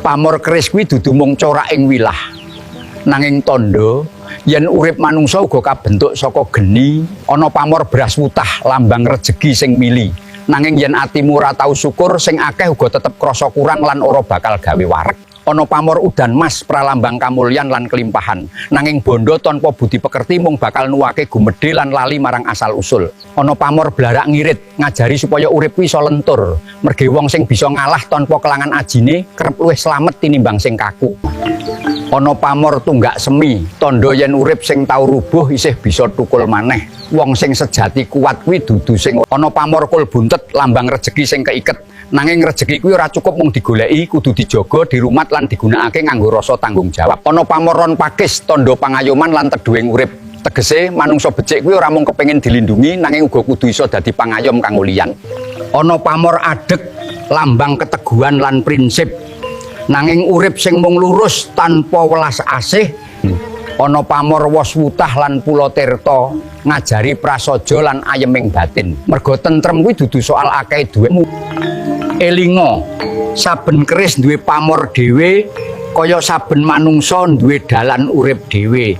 Pamor keris kuwi dudu mung corak ing wilah. Nanging tandha yen urip manungsa uga kabentuk saka geni, ana pamor beras wutah lambang rejeki sing mili. Nanging yen atimu ora tau syukur, sing akeh uga tetep krasa kurang lan ora bakal gawe wareg. Ana pamor udan mas pralambang kamulyan lan kelimpahan. Nanging bondo tanpa budi pekerti mung bakal nuwake gumedhe lan lali marang asal usul. Ana pamor blarak ngirit ngajari supaya urip kuwi iso lentur. Merge wong sing bisa ngalah tanpa kelangan ajine kerep luwih slamet tinimbang sing kaku. Ana pamor tunggak semi, tandha yen urip sing tau rubuh isih bisa tukul maneh. Wong sing sejati kuat kuwi dudu sing ana pamor kul buntet lambang rejeki sing keiket. Nanging rejeki kuwi ora cukup mung digoleki, kudu dijaga, dirumat lan digunakake nganggo rasa tanggung jawab. Ana pamoron pakis, tandha pangayoman lan teduhing urip. Tegese manungsa becik kuwi ora mung kepengin dilindungi, nanging uga kudu iso dadi pangayom kang liyan. Ana pamor adeg, lambang keteguhan lan prinsip. Nanging urip sing mung lurus tanpa welas asih. Ana pamor wos wutah lan pulo tirta, ngajari prasaja lan ayeming batin. Merga tentrem kuwi dudu soal akeh duwitmu. Elinga, saben keris duwe pamor dhewe, kaya saben manungsa duwe dalan urip dhewe.